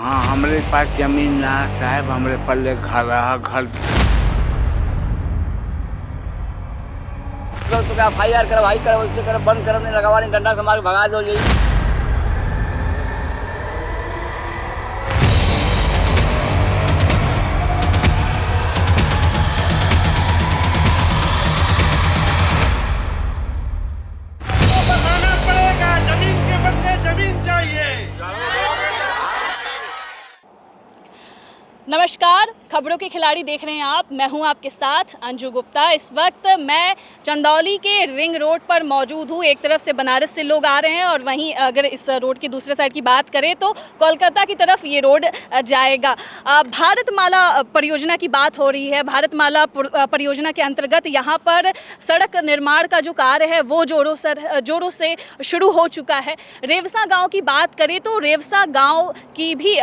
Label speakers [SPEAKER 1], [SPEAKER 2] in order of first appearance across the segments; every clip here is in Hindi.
[SPEAKER 1] हाँ, हमरे पास जमीन ना साहब, हमरे पल्ले घर रहा घर।
[SPEAKER 2] तो क्या FIR करवाई करो, उससे करो, बंद कर नहीं लगवा नहीं, डंडा से मार के भगा दो यही।
[SPEAKER 3] बताना पड़ेगा, जमीन के बदले जमीन चाहिए।
[SPEAKER 4] नमस्कार, खबरों के खिलाड़ी देख रहे हैं आप। मैं हूं आपके साथ अंजू गुप्ता। इस वक्त मैं चंदौली के रिंग रोड पर मौजूद हूं। एक तरफ से बनारस से लोग आ रहे हैं और वहीं अगर इस रोड की दूसरे साइड की बात करें तो कोलकाता की तरफ ये रोड जाएगा। भारतमाला परियोजना की बात हो रही है। भारतमाला परियोजना के अंतर्गत यहाँ पर सड़क निर्माण का जो कार्य है वो जोरों से शुरू हो चुका है। रेवसा गाँव की बात करें तो रेवसा गाँव की भी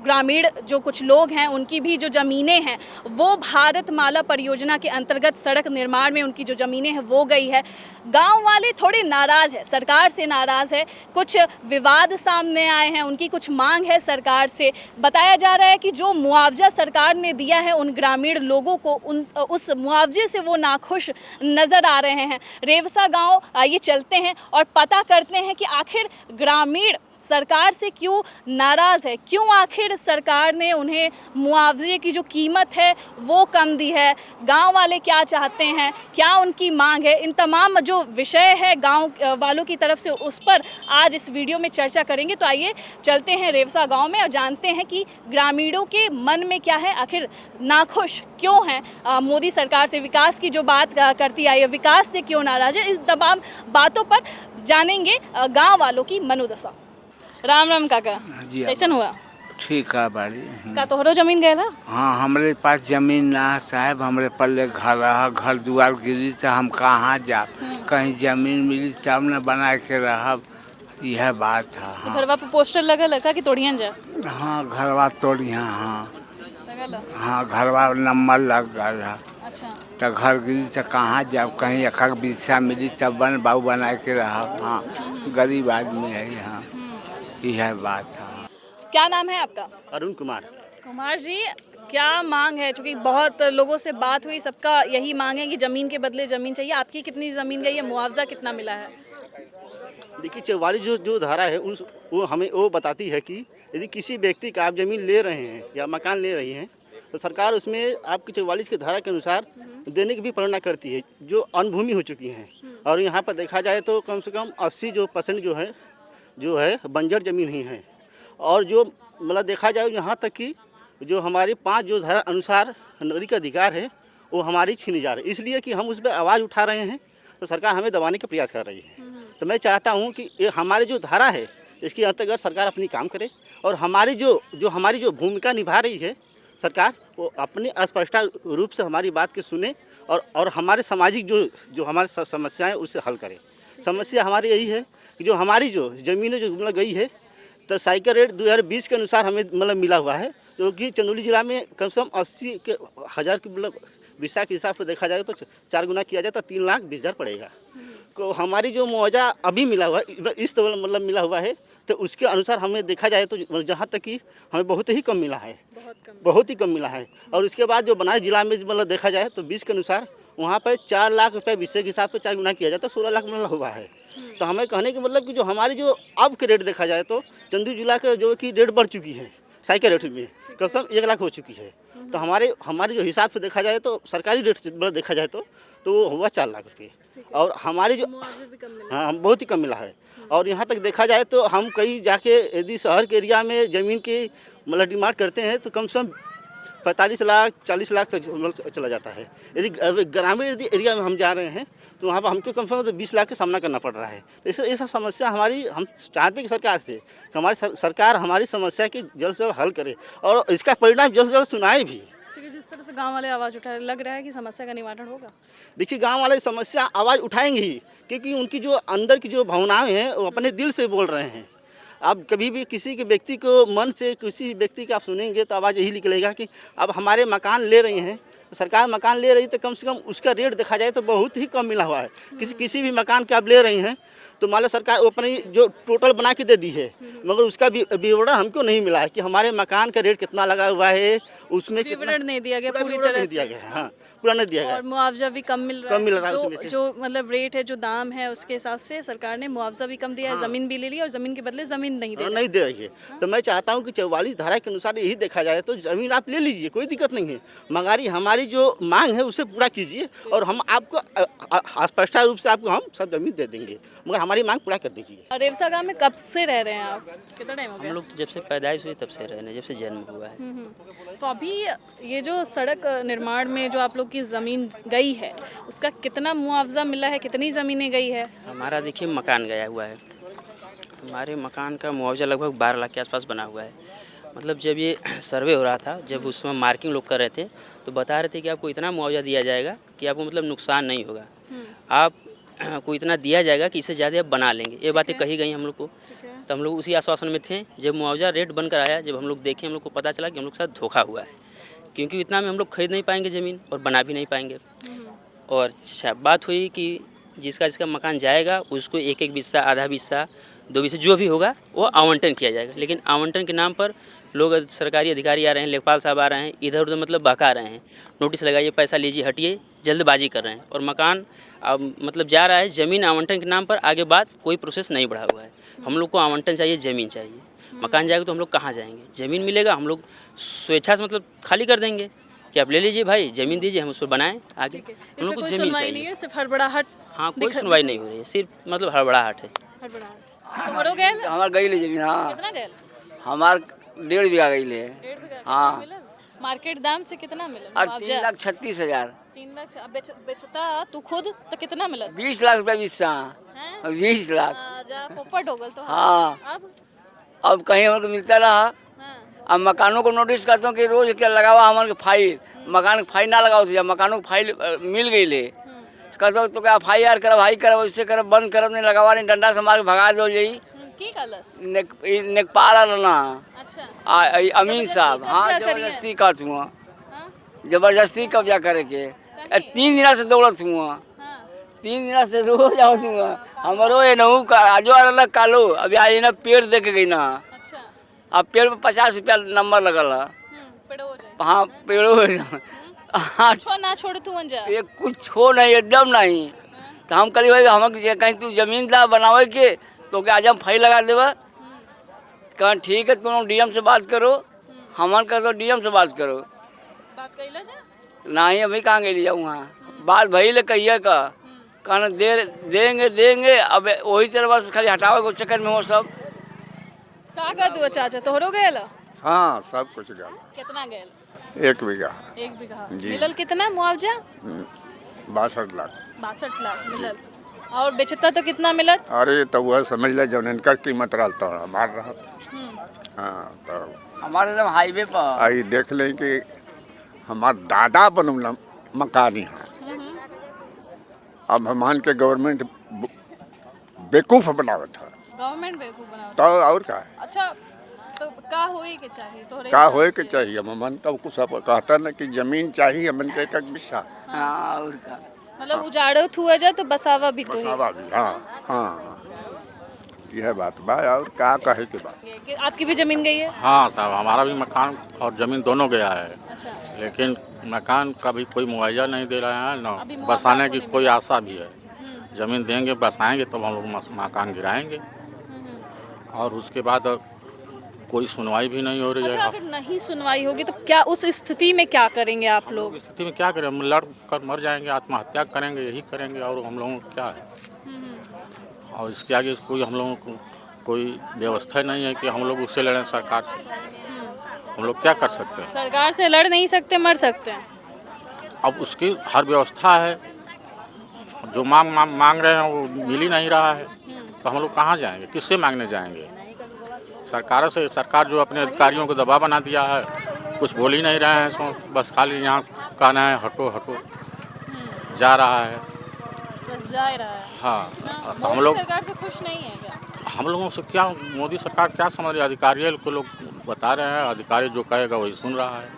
[SPEAKER 4] ग्रामीण जो कुछ लोग हैं उनकी भी जो ज़मीनें हैं वो भारतमाला परियोजना के अंतर्गत सड़क निर्माण में उनकी जो ज़मीनें हैं वो गई है। गांव वाले थोड़े नाराज़ हैं, सरकार से नाराज़ है। कुछ विवाद सामने आए हैं, उनकी कुछ मांग है सरकार से। बताया जा रहा है कि जो मुआवजा सरकार ने दिया है उन ग्रामीण लोगों को उस मुआवजे से वो नाखुश नज़र आ रहे हैं। रेवसा गाँव आइए चलते हैं और पता करते हैं कि आखिर ग्रामीण सरकार से क्यों नाराज़ है, क्यों आखिर सरकार ने उन्हें मुआवजे की जो कीमत है वो कम दी है, गांव वाले क्या चाहते हैं, क्या उनकी मांग है। इन तमाम जो विषय है गांव वालों की तरफ से उस पर आज इस वीडियो में चर्चा करेंगे। तो आइए चलते हैं रेवसा गांव में और जानते हैं कि ग्रामीणों के मन में क्या है, आखिर नाखुश क्यों हैं मोदी सरकार से। विकास की जो बात करती आई है, विकास से क्यों नाराज़ है, इन तमाम बातों पर जानेंगे गाँव वालों की मनोदशा। राम राम काका,
[SPEAKER 1] जी
[SPEAKER 4] कैसन हुआ?
[SPEAKER 1] ठीक है बाड़ी।
[SPEAKER 4] का तोहरो जमीन गए ला?
[SPEAKER 1] हाँ, हमरे पास जमीन ना साहब, हमरे पल्ले घर रहा घर दुआर गिरी से हम कहाँ जा। कहीं जमीन मिली तब न बना के रहब, यह बात है।
[SPEAKER 4] तो
[SPEAKER 1] हाँ,
[SPEAKER 4] घरवा पे पोस्टर लगल है का कि तोड़ियन जा?
[SPEAKER 1] हाँ घरवा तोड़िया। हाँ
[SPEAKER 4] लगल है?
[SPEAKER 1] हाँ, घरवा नंबर लग गया है
[SPEAKER 4] अच्छा।
[SPEAKER 1] तो घर गिरी से कहाँ जाओ, कहीं एक बिस्सा मिली तब बाबू बना के रहब। हाँ, गरीब आदमी है। हाँ, यह बात है।
[SPEAKER 4] क्या नाम है आपका?
[SPEAKER 5] अरुण कुमार।
[SPEAKER 4] कुमार जी, क्या मांग है? क्योंकि बहुत लोगों से बात हुई, सबका यही मांग है कि ज़मीन के बदले ज़मीन चाहिए। आपकी कितनी ज़मीन गई है, मुआवजा कितना मिला है?
[SPEAKER 5] देखिए, 44 जो धारा है वो हमें वो बताती है कि यदि किसी व्यक्ति का आप ज़मीन ले रहे हैं या मकान ले रही हैं तो सरकार उसमें आपकी 44 की धारा के अनुसार देने की भी प्रेरणा करती है जो अनभूमि हो चुकी हैं। और यहाँ पर देखा जाए तो कम से कम 80% जो है बंजर ज़मीन ही है। और जो मतलब देखा जाए यहाँ तक कि जो हमारी 5 जो धारा अनुसार नागरिक अधिकार है वो हमारी छीनी जा रही है। इसलिए कि हम उस पर आवाज़ उठा रहे हैं तो सरकार हमें दबाने का प्रयास कर रही है। तो मैं चाहता हूँ कि ये हमारी जो धारा है इसके अंतर्गत सरकार अपनी काम करे और हमारी जो भूमिका निभा रही है सरकार वो अपने स्पष्ट रूप से हमारी बात के सुने और हमारे सामाजिक जो हमारी समस्याएं उससे हल करे। समस्या हमारी यही है कि जो हमारी जो ज़मीनें जो मतलब गई है तो साइकिल रेट 2020 के अनुसार हमें मतलब मिला हुआ है, जो कि चंदौली जिला में कम से कम 80,000 की मतलब विसा के हिसाब से देखा जाए तो 4 गुना किया जाए तो 3,20,000 पड़ेगा। तो हमारी जो मुआवजा अभी मिला हुआ है इस तरह मतलब मिला हुआ है तो उसके अनुसार हमें देखा जाए तो जहाँ तक कि हमें बहुत ही कम मिला है, बहुत ही कम मिला है। और उसके बाद जो बनारस जिला में मतलब देखा जाए तो 20 के अनुसार वहाँ पर 4 लाख रुपये विषय के हिसाब से 4 गुना किया जाता है, 16 लाख मतलब हुआ है। तो हमें कहने की मतलब कि जो हमारी जो अब के रेट देखा जाए तो चंदौली जिला के जो कि रेट बढ़ चुकी है, साइकिल रेट में कम से कम 1 लाख हो चुकी है। तो हमारे जो हिसाब से देखा जाए तो सरकारी रेट से मतलब देखा जाए तो वो हुआ 4 लाख रुपये। और हमारी जो हाँ बहुत ही कम मिला है। और यहाँ तक देखा जाए तो हम कहीं जाके यदि शहर के एरिया में ज़मीन की मतलब डिमांड करते हैं तो कम से कम 45 लाख 40 लाख तक चला जाता है। यदि ग्रामीण एरिया में हम जा रहे हैं तो वहाँ पर हमको कम से कम 20 लाख का सामना करना पड़ रहा है। तो ये सब समस्या हमारी हम चाहते हैं कि सरकार से कि हमारी सरकार हमारी समस्या की जल्द से जल्द हल करे और इसका परिणाम जल्द से जल्द सुनाए भी।
[SPEAKER 4] जिस तरह से गांव वाले आवाज़ उठा रहे, लग रहा है कि समस्या का निवारण होगा।
[SPEAKER 5] देखिए, गांव वाले समस्या आवाज़ उठाएंगे ही क्योंकि उनकी जो अंदर की जो भावनाएं हैं वो अपने दिल से बोल रहे हैं। आप कभी भी किसी के व्यक्ति को मन से किसी व्यक्ति का आप सुनेंगे तो आवाज़ यही निकलेगा कि अब हमारे मकान ले रही हैं तो सरकार मकान ले रही तो कम से कम उसका रेट देखा जाए तो बहुत ही कम मिला हुआ है। किसी भी मकान के आप ले रही हैं तो मान लो सरकार अपनी जो टोटल बना के दे दी है, मगर उसका विवरण हमको नहीं मिला है कि हमारे मकान का रेट कितना लगा हुआ है, उसमें
[SPEAKER 4] विवरण नहीं दिया गया,
[SPEAKER 5] पूरा
[SPEAKER 4] पूरी
[SPEAKER 5] विवरण
[SPEAKER 4] तरह
[SPEAKER 5] नहीं दिया
[SPEAKER 4] से।
[SPEAKER 5] गया है। हाँ, पूरा नहीं दिया गया
[SPEAKER 4] और मुआवजा भी कम मिल रहा
[SPEAKER 5] कम मिल रहा है
[SPEAKER 4] जो
[SPEAKER 5] उसमें से।
[SPEAKER 4] जो मतलब रेट है, जो दाम है, उसके हिसाब से सरकार ने मुआवजा भी कम दिया है, जमीन भी ले ली और जमीन के बदले जमीन नहीं दे रही।
[SPEAKER 5] नहीं दे रही है। तो मैं चाहता हूँ कि 44 धारा के अनुसार यही देखा जाए तो ज़मीन आप ले लीजिए, कोई दिक्कत नहीं है, मगर हमारी जो मांग है उसे पूरा कीजिए और हम आपको स्पष्ट रूप से आपको हम सब ज़मीन दे देंगे, मगर हमारी मांग पूरा कर दीजिए।
[SPEAKER 4] रेवसा गांव में कब से रह रहे हैं आप? कितना टाइम हो
[SPEAKER 6] हम
[SPEAKER 4] गया?
[SPEAKER 6] लोग तो जब से पैदाइश हुई तब से रह रहे हैं, जब से जन्म हुआ है।
[SPEAKER 4] तो अभी ये जो सड़क निर्माण में जो आप लोग की ज़मीन गई है, उसका कितना मुआवजा मिला है, कितनी ज़मीनें गई है?
[SPEAKER 6] हमारा देखिए मकान गया हुआ है, हमारे मकान का मुआवजा लगभग 12 लाख के आसपास बना हुआ है। मतलब जब ये सर्वे हो रहा था, जब उस समय मार्किंग लोग कर रहे थे तो बता रहे थे कि आपको इतना मुआवजा दिया जाएगा कि आपको मतलब नुकसान नहीं होगा, आप को इतना दिया जाएगा कि इससे ज़्यादा आप बना लेंगे। ये बातें कही गई हम लोग को, तो हम लोग उसी आश्वासन में थे। जब मुआवजा रेट बनकर आया, जब हम लोग देखे, हम लोग को पता चला कि हम लोग के साथ धोखा हुआ है, क्योंकि इतना में हम लोग खरीद नहीं पाएंगे ज़मीन और बना भी नहीं पाएंगे। और बात हुई कि जिसका मकान जाएगा उसको एक एक बिस्सा, आधा बिस्सा, 2 बिस्सा जो भी होगा वो आवंटन किया जाएगा। लेकिन आवंटन के नाम पर लोग, सरकारी अधिकारी आ रहे हैं, लेखपाल साहब आ रहे हैं, इधर उधर मतलब बहका रहे हैं, नोटिस लगाइए, पैसा लीजिए, हटिए, जल्दबाजी कर रहे हैं। और मकान अब मतलब जा रहा है ज़मीन आवंटन के नाम पर, आगे बात कोई प्रोसेस नहीं बढ़ा हुआ है। हम लोग को आवंटन चाहिए, ज़मीन चाहिए। मकान जाएगा तो हम लोग कहाँ जाएंगे? ज़मीन मिलेगा, हम लोग स्वेच्छा से मतलब खाली कर देंगे कि आप ले लीजिए भाई, ज़मीन दीजिए, हम उस पर बनाएं आगे। हम लोग को
[SPEAKER 4] कोई
[SPEAKER 6] ज़मीन
[SPEAKER 4] सुनवाई नहीं
[SPEAKER 6] चाहिए।
[SPEAKER 4] है, सिर्फ हड़बड़ाहट।
[SPEAKER 6] हाँ, कोई सुनवाई नहीं हो रही है, सिर्फ मतलब हड़बड़ाहट है।
[SPEAKER 4] हड़बड़ाहट। तुम्हारो गैल
[SPEAKER 2] हमार गई ले जमीन। हाँ,
[SPEAKER 4] कितना गैल?
[SPEAKER 2] हमार 1.5 बीघा गई ले।
[SPEAKER 4] 1.5 बीघा।
[SPEAKER 2] हाँ।
[SPEAKER 4] कितना मिला? मार्केट दाम से कितना मिला
[SPEAKER 2] और
[SPEAKER 4] मुआवजा?
[SPEAKER 2] 3,36,000।
[SPEAKER 4] 3 लाख। अब बेचता तू खुद तो कितना मिला?
[SPEAKER 2] 20 लाख रुपया बिस्सा।
[SPEAKER 4] हैं?
[SPEAKER 2] 20 लाख।
[SPEAKER 4] जा पोपट हो गल तो।
[SPEAKER 2] हाँ।
[SPEAKER 4] अब
[SPEAKER 2] कहीं हमारे को मिलता रहा।
[SPEAKER 4] हाँ।
[SPEAKER 2] अब मकानों को नोटिस करता हूँ कि रोज क्या लगा हुआ हमारे फाइल, मकान की फाइल ना लगाओ थी, मकानों की फाइल मिल गई ले, कहता हूँ तो क्या FIR करब, हाई करब, इससे करब, बंद करब, नहीं लगावा, नहीं डंडा से मार के भगा दो जाई।
[SPEAKER 4] की कलस?
[SPEAKER 2] नेकपाल आना।
[SPEAKER 4] अच्छा।
[SPEAKER 2] अमीन साहब। हाँ,
[SPEAKER 4] कब्जा करिए।
[SPEAKER 2] जबरदस्ती करत हुआ,
[SPEAKER 4] हाँ?
[SPEAKER 2] जबरदस्ती कब्जा करे के। 3 दिन से दौड़त हुआ,
[SPEAKER 4] हाँ।
[SPEAKER 2] 3 दिन से रोज आवत हुआ। हमारो ये नहू का आजो अलग कालो, अभी आज ना पेड़ देख गई ना,
[SPEAKER 4] अच्छा।
[SPEAKER 2] अब पेड़ पे 50 रुपया नंबर लगल है।
[SPEAKER 4] पेड़ो हो जाए।
[SPEAKER 2] हाँ, पेड़ो हाँ,
[SPEAKER 4] छो ना छोड़ तू अंजा।
[SPEAKER 2] ये कुछ हो नहीं, एकदम नहीं। तो हम कही भाई हम कहीं तू जमीन दा बनावे के तो क्या आज हम फाइल लगा देव? कहा ठीक है, तुम DM से बात करो, हमन का तो DM से बात करो।
[SPEAKER 4] बात कइला जा?
[SPEAKER 2] नहीं, अभी कहाँ गई जाऊँ वहाँ, बात भई ले कहिए का, कहना देंगे। अब वही तरह बस खाली हटावे के चक्कर में हो सब।
[SPEAKER 4] का कर तू चाचा तोहरो गएल?
[SPEAKER 7] हाँ, सब कुछ गया।
[SPEAKER 4] कितना गएल?
[SPEAKER 7] 1 बीघा।
[SPEAKER 4] 1 बीघा।
[SPEAKER 7] जी।
[SPEAKER 4] मिलल कितना मुआवजा?
[SPEAKER 7] 62 लाख।
[SPEAKER 4] 62 लाख मिलल। और बेचता तो कितना मिलत?
[SPEAKER 7] अरे तो वह समझ ले जौन इनकर कीमत रहता है हमार रहत। हाँ, तो
[SPEAKER 2] हमारे एकदम हाईवे पर
[SPEAKER 7] आई देख लें कि हमार दादा बनौला मकान यहाँ। अब हमान के गवर्नमेंट बेवकूफ़ बनावत है,
[SPEAKER 4] गवर्नमेंट बेवकूफ बनावत।
[SPEAKER 7] तो और का है?
[SPEAKER 4] अच्छा, तो का होए के चाहिए तोहरे
[SPEAKER 7] का
[SPEAKER 4] हिसाब
[SPEAKER 7] होए के
[SPEAKER 4] से?
[SPEAKER 7] चाहिए? हम मन तो कुछ कहता ना कि जमीन चाहिए, हमन के एक बिस्सा
[SPEAKER 2] हाँ, और का
[SPEAKER 4] मतलब उजाड़ो हुआ जा तो बसावा भी तो है।
[SPEAKER 7] बसावा भी। हाँ, यह बात बा, और का कहे के बात।
[SPEAKER 4] कि आपकी भी जमीन गई है?
[SPEAKER 8] हाँ, तब हमारा भी मकान और ज़मीन दोनों गया है,
[SPEAKER 4] अच्छा।
[SPEAKER 8] लेकिन मकान का भी कोई मुआवजा नहीं दे रहे हैं, ना
[SPEAKER 4] अभी मुआवजा
[SPEAKER 8] बसाने
[SPEAKER 4] आपको
[SPEAKER 8] की
[SPEAKER 4] नहीं
[SPEAKER 8] कोई आशा भी है। ज़मीन देंगे, बसाएंगे तब हम लोग मकान गिराएंगे, और उसके बाद कोई सुनवाई भी नहीं हो रही
[SPEAKER 4] अच्छा,
[SPEAKER 8] है।
[SPEAKER 4] अगर नहीं सुनवाई होगी तो क्या उस स्थिति में क्या करेंगे आप लोग?
[SPEAKER 8] इस स्थिति में क्या करें? हम लड़ कर मर जाएंगे, आत्महत्या करेंगे, यही करेंगे, और हम लोगों को क्या है? और इसके आगे कोई हम लोगों को कोई व्यवस्था नहीं है कि हम लोग उससे लड़ें सरकार से। हम लोग क्या कर सकते हैं?
[SPEAKER 4] सरकार से लड़ नहीं सकते, मर सकते हैं।
[SPEAKER 8] अब उसकी हर व्यवस्था है, जो मांग रहे हैं वो मिल ही नहीं रहा है, तो हम लोग कहाँ जाएंगे, किससे मांगने जाएंगे? सरकार से, सरकार जो अपने अधिकारियों को दबाव बना दिया है, कुछ बोल ही नहीं रहे हैं, सो बस खाली यहाँ कहना है हटो हटो, जा रहा है।
[SPEAKER 4] बस जा रहा है।
[SPEAKER 8] हाँ, तो हम
[SPEAKER 4] मोदी
[SPEAKER 8] लोग,
[SPEAKER 4] सरकार से खुश नहीं है क्या?
[SPEAKER 8] हम लोगों से क्या, मोदी सरकार क्या समझ रही है? अधिकारियों को लोग बता रहे हैं, अधिकारी जो कहेगा वही सुन रहा है,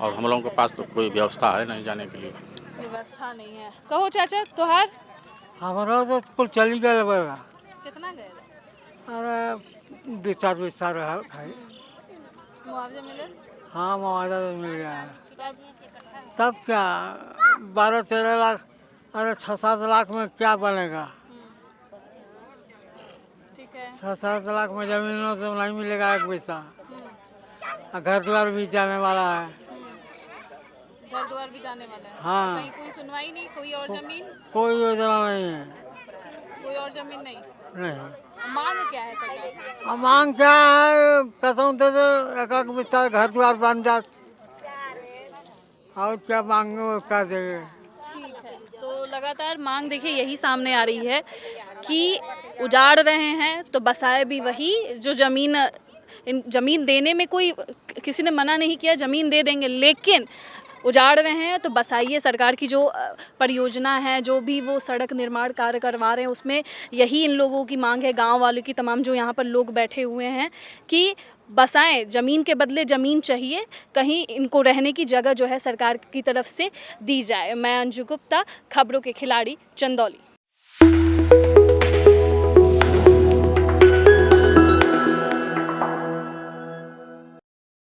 [SPEAKER 8] और हम लोगों के पास तो कोई व्यवस्था है नहीं जाने के लिए।
[SPEAKER 4] व्यवस्था नहीं है। कहो चाचा तोहार
[SPEAKER 9] हमारा तो कुल चली गए बा।
[SPEAKER 4] कितना गए?
[SPEAKER 9] अरे 2-4 पैसा रहा है।
[SPEAKER 4] मुआवजा मिले?
[SPEAKER 9] हाँ मुआवजा तो मिल गया है। तब क्या 12-13 लाख, अरे 6-7 लाख में क्या बनेगा?
[SPEAKER 4] ठीक है।
[SPEAKER 9] 6-7 लाख में जमीन हो तो नहीं मिलेगा एक पैसा। घर द्वार भी जाने वाला है।
[SPEAKER 4] घर द्वार भी जाने वाला है।
[SPEAKER 9] हाँ।
[SPEAKER 4] कहीं कोई सुनवाई नहीं, कोई और जमीन?
[SPEAKER 9] कोई योजना नहीं है।
[SPEAKER 4] कोई और जमीन नहीं?
[SPEAKER 9] नहीं।
[SPEAKER 4] मांग क्या है सरकार से?
[SPEAKER 9] अब मांग क्या है? कसम दे दो एक पैसा घर द्वार बन जाए और क्या मांगे क्या देंगे।
[SPEAKER 4] ठीक है, तो लगातार मांग देखिए यही सामने आ रही है कि उजाड़ रहे हैं तो बसाए भी वही जो ज़मीन देने में कोई किसी ने मना नहीं किया, ज़मीन दे देंगे, लेकिन उजाड़ रहे हैं तो बसाइए। सरकार की जो परियोजना है, जो भी वो सड़क निर्माण कार्य करवा रहे हैं, उसमें यही इन लोगों की मांग है, गांव वालों की, तमाम जो यहाँ पर लोग बैठे हुए हैं कि बसाएं, ज़मीन के बदले ज़मीन चाहिए, कहीं इनको रहने की जगह जो है सरकार की तरफ से दी जाए। मैं अंजू गुप्ता, खबरों के खिलाड़ी, चंदौली।